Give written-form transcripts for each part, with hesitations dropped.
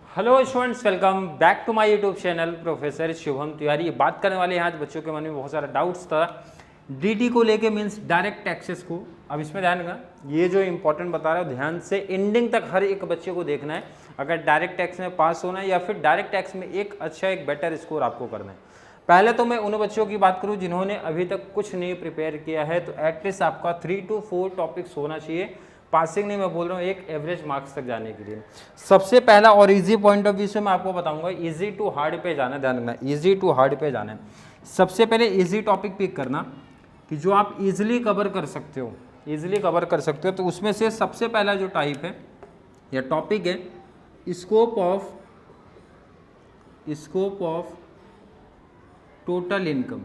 Hello students, welcome back to my YouTube channel professor Shubham Tiwari. बात करने वाले हैं आज बच्चों के मन में बहुत सारा डाउट्स था डीटी को लेके, मींस डायरेक्ट टैक्सेस को। अब इसमें ध्यान रखना, ये जो इंपॉर्टेंट बता रहा हूँ ध्यान से एंडिंग तक हर एक बच्चे को देखना है। अगर डायरेक्ट टैक्स में पास होना है या फिर डायरेक्ट टैक्स में एक बेटर स्कोर आपको करना है। पहले तो मैं उन बच्चों की बात करूं जिन्होंने अभी तक कुछ नहीं प्रिपेयर किया है, तो एटलीस्ट आपका 3 to 4 टॉपिक्स होना चाहिए। पासिंग नहीं मैं बोल रहा हूँ, एक एवरेज मार्क्स तक जाने के लिए। सबसे पहला और इजी पॉइंट ऑफ व्यू से मैं आपको बताऊंगा, इजी टू हार्ड पे जाना, ध्यान रखना इजी टू हार्ड पे जाना है। सबसे पहले इजी टॉपिक पिक करना कि जो आप इजीली कवर कर सकते हो, इजीली कवर कर सकते हो। तो उसमें से सबसे पहला जो टाइप है या टॉपिक है, स्कोप ऑफ टोटल इनकम।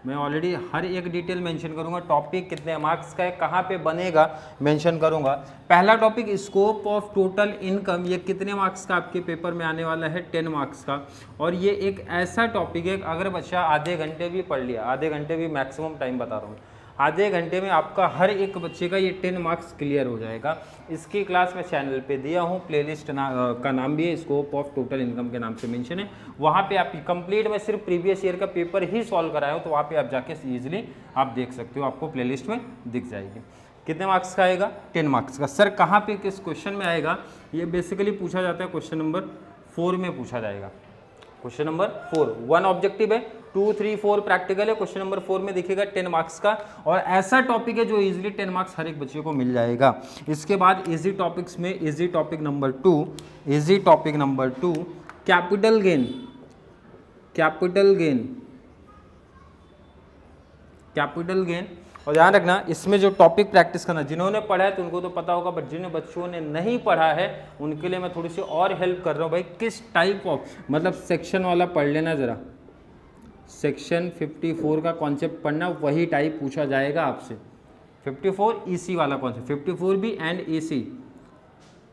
मैं ऑलरेडी हर एक डिटेल मेंशन करूंगा, टॉपिक कितने मार्क्स का है, कहाँ पे बनेगा मेंशन करूंगा। पहला topic scope of total income, ये कितने मार्क्स का आपके पेपर में आने वाला है, 10 मार्क्स का। और ये एक ऐसा टॉपिक है अगर बच्चा आधे घंटे भी पढ़ लिया, आधे घंटे भी मैक्सिमम टाइम बता रहा हूँ, आधे घंटे में आपका हर एक बच्चे का ये 10 मार्क्स क्लियर हो जाएगा। इसकी क्लास मैं चैनल पे दिया हूँ, प्लेलिस्ट का नाम भी है, स्कोप ऑफ टोटल इनकम के नाम से मेंशन है। वहाँ पे आप कंप्लीट में सिर्फ प्रीवियस ईयर का पेपर ही सॉल्व कराया हो, तो वहाँ पे आप जाके ईजिली आप देख सकते हो, आपको प्लेलिस्ट में दिख जाएगी। कितने मार्क्स का आएगा, 10 मार्क्स का। सर कहाँ पे किस क्वेश्चन में आएगा, ये बेसिकली पूछा जाता है क्वेश्चन नंबर 4 में पूछा जाएगा। क्वेश्चन नंबर 4 1 ऑब्जेक्टिव है, 2, 3, 4 प्रैक्टिकल है। क्वेश्चन नंबर 4 में दिखेगा 10 मार्क्स का, और ऐसा टॉपिक है जो इजीली 10 मार्क्स हर एक बच्चे को मिल जाएगा। इसके बाद इजी टॉपिक्स में easy topic number 2 capital gain. और ध्यान रखना इसमें जो टॉपिक प्रैक्टिस करना, जिन्होंने पढ़ा है तो उनको तो पता होगा, बट जिन बच्चों ने नहीं पढ़ा है उनके लिए मैं थोड़ी सी और हेल्प कर रहा हूँ। भाई किस टाइप ऑफ, मतलब सेक्शन वाला पढ़ लेना जरा, सेक्शन 54 का कॉन्सेप्ट पढ़ना, वही टाइप पूछा जाएगा आपसे। 54 ईसी वाला कॉन्सेप्ट, 54 भी एंड ईसी,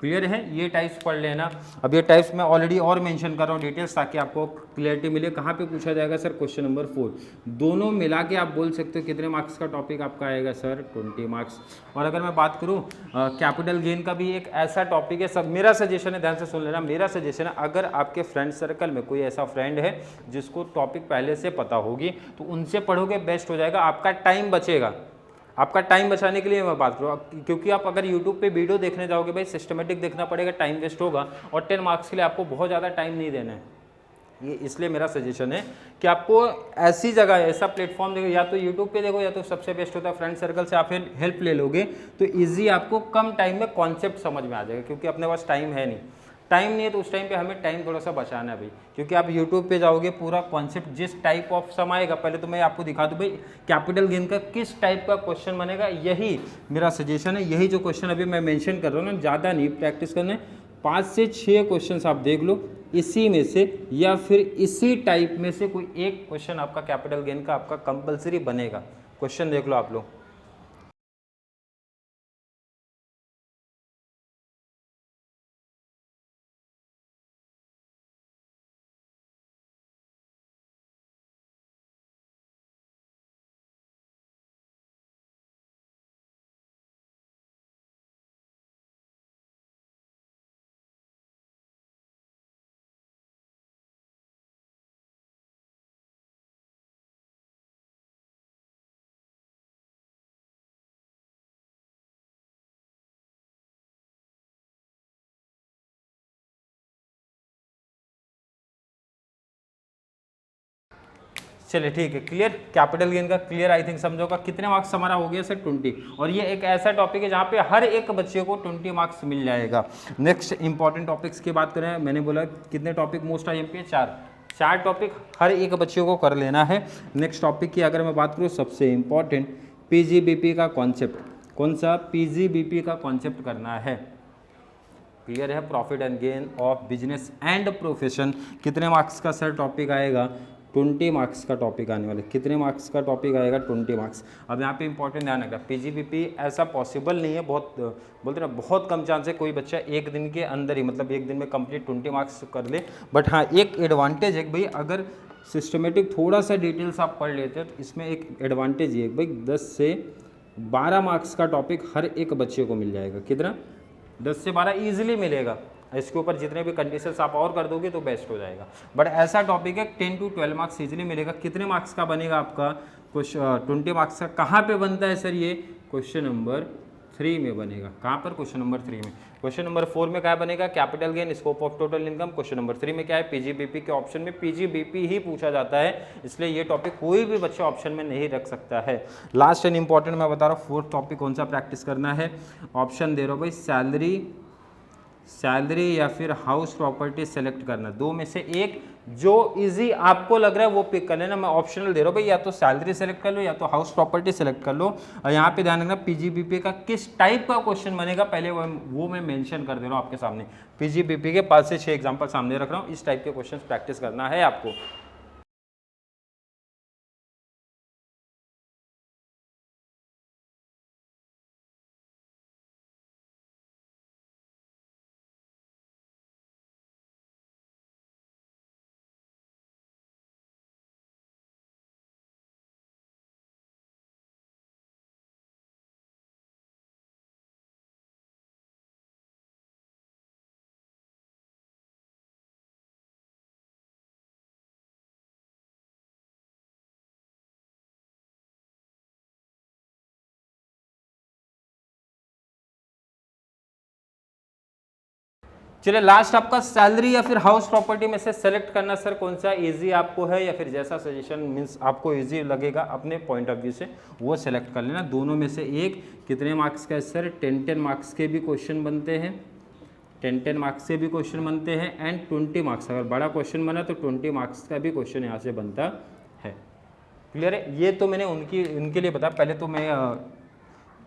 क्लियर है, ये टाइप्स पढ़ लेना। अब ये टाइप्स मैं ऑलरेडी और मेंशन कर रहा हूँ डिटेल्स, ताकि आपको क्लियरिटी मिले। कहाँ पे पूछा जाएगा सर, क्वेश्चन नंबर 4। दोनों मिला के आप बोल सकते हो कितने मार्क्स का टॉपिक आपका आएगा सर, 20 मार्क्स। और अगर मैं बात करूँ कैपिटल गेन का भी एक ऐसा टॉपिक है, सब मेरा सजेशन है, ध्यान से सुन लेना, मेरा सजेशन है, अगर आपके फ्रेंड सर्कल में कोई ऐसा फ्रेंड है जिसको टॉपिक पहले से पता होगी, तो उनसे पढ़ोगे बेस्ट हो जाएगा, आपका टाइम बचेगा। आपका टाइम बचाने के लिए मैं बात करूँ, क्योंकि आप अगर YouTube पे वीडियो देखने जाओगे, भाई सिस्टमेटिक देखना पड़ेगा, टाइम वेस्ट होगा, और 10 मार्क्स के लिए आपको बहुत ज़्यादा टाइम नहीं देना है। ये इसलिए मेरा सजेशन है कि आपको ऐसी जगह, ऐसा प्लेटफॉर्म देखो, या तो YouTube पे देखो, या तो सबसे बेस्ट होता है फ्रेंड सर्कल से आप हेल्प ले लोगे, तो ईजी आपको कम टाइम में कॉन्सेप्ट समझ में आ जाएगा। क्योंकि अपने पास टाइम है नहीं, टाइम नहीं है, तो उस टाइम पे हमें टाइम थोड़ा सा बचाना है भाई। क्योंकि आप YouTube पे जाओगे, पूरा कॉन्सेप्ट जिस टाइप ऑफ सम आएगा, पहले तो मैं आपको दिखा दूँ भाई कैपिटल गेन का किस टाइप का क्वेश्चन बनेगा, यही मेरा सजेशन है। यही जो क्वेश्चन अभी मैं मेंशन कर रहा हूँ ना, ज़्यादा नहीं प्रैक्टिस करना है, 5 से 6 क्वेश्चन आप देख लो, इसी में से या फिर इसी टाइप में से कोई एक क्वेश्चन आपका कैपिटल गेन का आपका कंपल्सरी बनेगा। क्वेश्चन देख लो आप लोग। चलिए ठीक है, क्लियर, कैपिटल गेन का क्लियर, आई थिंक समझोगा। कितने मार्क्स हमारा हो गया सर, 20। और ये एक ऐसा टॉपिक है जहाँ पे हर एक बच्चे को 20 मार्क्स मिल जाएगा। नेक्स्ट इंपॉर्टेंट टॉपिक्स की बात करें, मैंने बोला कितने टॉपिक मोस्ट IMP है, 4 टॉपिक हर एक बच्चे को कर लेना है। नेक्स्ट टॉपिक की अगर मैं बात करूँ, सबसे इंपॉर्टेंट PGBP का कॉन्सेप्ट, कौन सा, PGBP का कॉन्सेप्ट करना है। क्लियर है, profit and gain of business and profession. कितने मार्क्स का सर टॉपिक आएगा, 20 मार्क्स का टॉपिक आने वाले। कितने मार्क्स का टॉपिक आएगा, 20 मार्क्स। अब यहाँ पे इंपॉर्टेंट ध्यान रखना, PGBP ऐसा पॉसिबल नहीं है, बहुत बोलते ना, बहुत कम चांस है कोई बच्चा एक दिन के अंदर ही, मतलब एक दिन में कंप्लीट 20 मार्क्स कर ले। बट हाँ, एक एडवांटेज है भाई, अगर सिस्टमेटिक थोड़ा सा डिटेल्स आप पढ़ लेते हैं, तो इसमें एक एडवांटेज ये है भाई, 10 से 12 मार्क्स का टॉपिक हर एक बच्चे को मिल जाएगा। कितना, 10 से 12 ईजिली मिलेगा। इसके ऊपर जितने भी कंडीशंस आप और कर दोगे तो बेस्ट हो जाएगा। बट ऐसा टॉपिक है 10 to 12 मार्क्स इजीली मिलेगा। कितने मार्क्स का बनेगा आपका? कुछ 20 मार्क्स का। कहाँ पे बनता है सर ये? क्वेश्चन नंबर 3 में बनेगा। कहाँ पर? क्वेश्चन नंबर 3 में। क्वेश्चन नंबर 4 में क्या बनेगा? Capital gain, scope of total income. Question number 3 में क्या है? पीजीबीपी के ऑप्शन में पीजीबीपी ही पूछा जाता है, इसलिए ये टॉपिक कोई भी बच्चा ऑप्शन में नहीं रख सकता है। लास्ट एंड इंपॉर्टेंट मैं बता रहा हूँ, फोर्थ टॉपिक कौन सा प्रैक्टिस करना है। ऑप्शन दे रहा हूँ भाई, सैलरी या फिर हाउस प्रॉपर्टी सेलेक्ट करना, दो में से एक जो इजी आपको लग रहा है वो पिक कर लेना। मैं ऑप्शनल दे रहा हूँ भाई, या तो सैलरी सेलेक्ट कर लो या तो हाउस प्रॉपर्टी सेलेक्ट कर लो। और यहाँ पे ध्यान रखना पीजीबीपी का किस टाइप का क्वेश्चन बनेगा, पहले वो मैं मेंशन कर दे रहा हूँ आपके सामने। पीजीबीपी के 5 से 6 एग्जाम्पल सामने रख रहा हूँ, इस टाइप के क्वेश्चन प्रैक्टिस करना है आपको। चलिए लास्ट आपका सैलरी या फिर हाउस प्रॉपर्टी में से सेलेक्ट करना सर कौन सा इजी आपको है, या फिर जैसा सजेशन मींस आपको इजी लगेगा अपने पॉइंट ऑफ व्यू से वो सेलेक्ट कर लेना। दोनों में से एक। कितने मार्क्स का है सर? 10 मार्क्स के भी क्वेश्चन बनते हैं, 10 मार्क्स से भी क्वेश्चन बनते हैं, एंड 20 मार्क्स। अगर बड़ा क्वेश्चन बना तो 20 मार्क्स का भी क्वेश्चन यहाँ से बनता है। क्लियर है? ये तो मैंने उनके लिए बताया। पहले तो मैं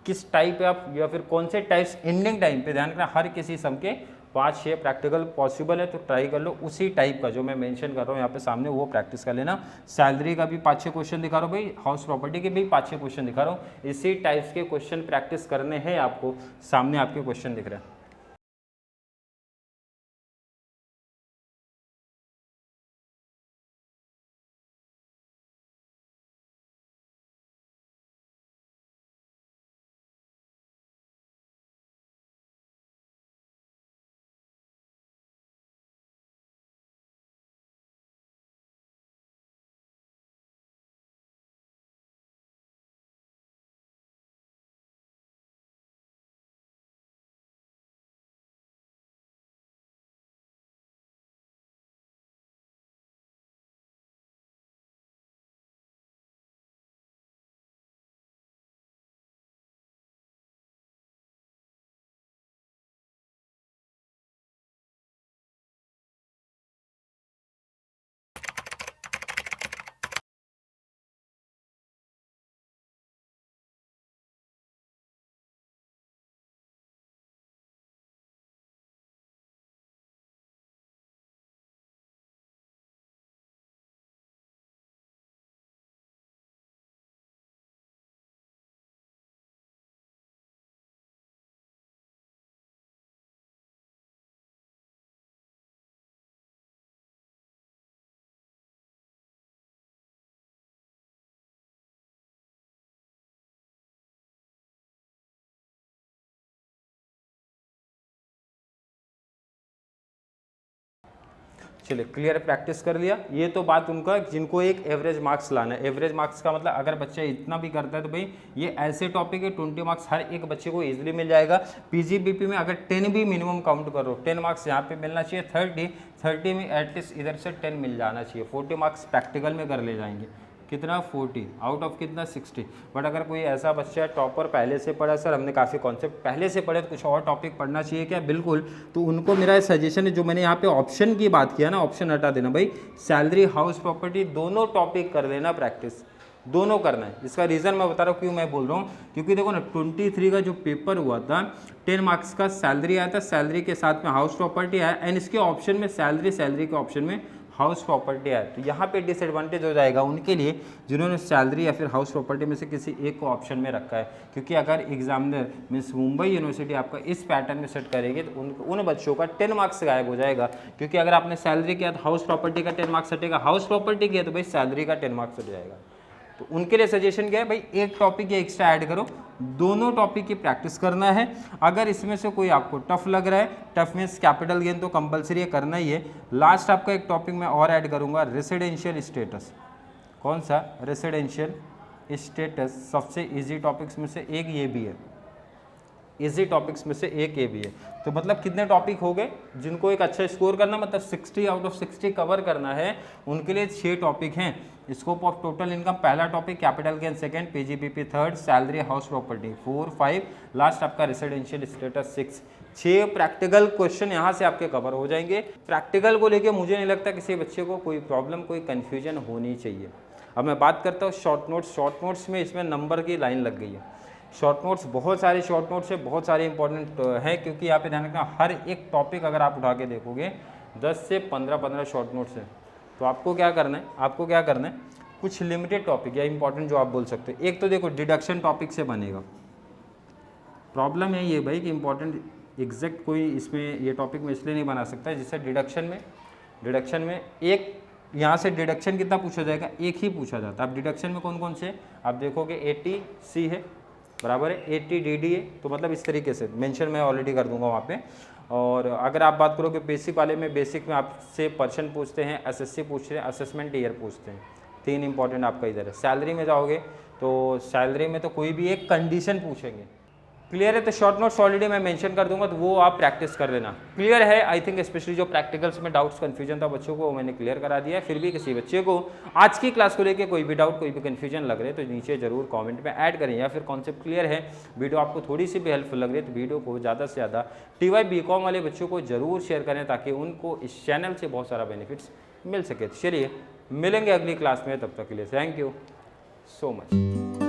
किस टाइप है आप, या फिर कौन से टाइप्स एंडिंग टाइम पे ध्यान रखना, हर किसी सम के 5-6 प्रैक्टिकल पॉसिबल है तो ट्राई कर लो। उसी टाइप का जो मैं मेंशन कर रहा हूँ यहाँ पे सामने वो प्रैक्टिस कर लेना। सैलरी का भी 5-6 क्वेश्चन दिखा रहा हूँ भाई, हाउस प्रॉपर्टी के भी 5-6 क्वेश्चन दिखा रहा हूँ। इसी टाइप्स के क्वेश्चन प्रैक्टिस करने हैं आपको। सामने आपके क्वेश्चन दिख रहे हैं। चलिए क्लियर प्रैक्टिस कर लिया। ये तो बात उनका जिनको एक एवरेज मार्क्स लाना है। एवरेज मार्क्स का मतलब अगर बच्चा इतना भी करता है तो भाई ये ऐसे टॉपिक है 20 मार्क्स हर एक बच्चे को इजीली मिल जाएगा। पीजीबीपी में अगर 10 भी मिनिमम काउंट करो, 10 मार्क्स यहाँ पे मिलना चाहिए। 30 में एटलीस्ट इधर से 10 मिल जाना चाहिए। 40 मार्क्स प्रैक्टिकल में कर ले जाएंगे। कितना? 40 आउट ऑफ कितना? 60। बट अगर कोई ऐसा बच्चा है टॉपर पहले से पढ़ा, सर हमने काफ़ी कॉन्सेप्ट पहले से पढ़े तो कुछ और टॉपिक पढ़ना चाहिए क्या? बिल्कुल। तो उनको मेरा सजेशन है, जो मैंने यहाँ पे ऑप्शन की बात किया ना, ऑप्शन हटा देना भाई। सैलरी, हाउस प्रॉपर्टी दोनों टॉपिक कर लेना प्रैक्टिस, दोनों करना है। इसका रीज़न मैं बता रहा हूँ क्यों मैं बोल रहा हूँ, क्योंकि देखो ना 23 का जो पेपर हुआ था 10 मार्क्स का सैलरी आया था, सैलरी के साथ में हाउस प्रॉपर्टी आया, एंड इसके ऑप्शन में सैलरी के ऑप्शन में हाउस प्रॉपर्टी आया। तो यहाँ पे डिसएडवांटेज हो जाएगा उनके लिए जिन्होंने सैलरी या फिर हाउस प्रॉपर्टी में से किसी एक को ऑप्शन में रखा है। क्योंकि अगर एग्जामिनर मीन्स मुंबई यूनिवर्सिटी आपका इस पैटर्न में सेट करेगी तो उन बच्चों का 10 मार्क्स गायब हो जाएगा। क्योंकि अगर आपने सैलरी किया तो हाउस प्रॉपर्टी का 10 मार्क्स हटेगा, हाउस प्रॉपर्टी किया तो भाई सैलरी का 10 मार्क्स हट जाएगा। तो उनके लिए सजेशन क्या है भाई, एक टॉपिक या एक्स्ट्रा ऐड करो, दोनों टॉपिक की प्रैक्टिस करना है। अगर इसमें से कोई आपको टफ लग रहा है, टफ मीन्स कैपिटल गेन तो कंपलसरी करना ही है। लास्ट आपका एक टॉपिक मैं और ऐड करूंगा, रेसिडेंशियल स्टेटस। कौन सा? Residential status. सबसे इजी टॉपिक्स में से एक ये भी है, इजी टॉपिक्स में से एक ये भी है। तो मतलब कितने टॉपिक हो गए? जिनको एक अच्छा स्कोर करना, मतलब 60 आउट ऑफ 60 कवर करना है, उनके लिए 6 टॉपिक हैं। स्कोप ऑफ टोटल इनकम पहला topic, capital gain second, PGBP third, salary house property 4, 5, last आपका रेसिडेंशियल स्टेटस 6। 6 प्रैक्टिकल क्वेश्चन यहाँ से आपके कवर हो जाएंगे। प्रैक्टिकल को लेके मुझे नहीं लगता किसी बच्चे को कोई प्रॉब्लम, कोई कन्फ्यूजन होनी चाहिए। अब मैं बात करता हूँ शॉर्ट नोट्स। शॉर्ट नोट्स में इसमें नंबर की लाइन लग गई है। शॉर्ट नोट्स, बहुत सारे शॉर्ट नोट्स है, बहुत सारे इंपॉर्टेंट हैं, क्योंकि यहाँ पे ध्यान रखना हर एक टॉपिक अगर आप उठा के देखोगे 10 से 15 शॉर्ट नोट्स हैं। तो आपको क्या करना है, आपको क्या करना है, कुछ लिमिटेड टॉपिक या इंपॉर्टेंट जो आप बोल सकते हो। एक तो देखो डिडक्शन टॉपिक से बनेगा। प्रॉब्लम है ये भाई कि इंपॉर्टेंट एग्जैक्ट कोई इसमें ये टॉपिक में इसलिए नहीं बना सकता, जिससे डिडक्शन में एक यहाँ से डिडक्शन कितना पूछा जाएगा, एक ही पूछा जाता है। अब डिडक्शन में कौन कौन से आप देखोगे, 80C है बराबर है, 80DD है। तो मतलब इस तरीके से मेंशन मैं ऑलरेडी कर दूंगा वहाँ पे। और अगर आप बात करोगे बेसिक वाले में, बेसिक में आपसे पर्सन पूछते हैं, एसएससी पूछते हैं, असेसमेंट ईयर पूछते हैं। 3 इंपॉर्टेंट आपका इधर है। सैलरी में जाओगे तो सैलरी में तो कोई भी एक कंडीशन पूछेंगे। क्लियर है? तो शॉर्ट नोट्स ऑलरेडी मैं मेंशन कर दूंगा, तो वो आप प्रैक्टिस कर लेना। क्लियर है? आई थिंक स्पेशली जो प्रैक्टिकल्स में डाउट्स कन्फ्यूजन था बच्चों को, वो मैंने क्लियर करा दिया है। फिर भी किसी बच्चे को आज की क्लास को लेकर कोई भी डाउट, कोई भी कन्फ्यूजन लग रहे हैं तो नीचे जरूर कमेंट में ऐड करें, या फिर कॉन्सेप्ट क्लियर है, वीडियो आपको थोड़ी सी भी हेल्पफुल लग रही है तो वीडियो को ज़्यादा से ज़्यादा TY BCom वाले बच्चों को जरूर शेयर करें, ताकि उनको इस चैनल से बहुत सारा बेनिफिट्स मिल सके। चलिए मिलेंगे अगली क्लास में, तब तक के लिए थैंक यू सो मच।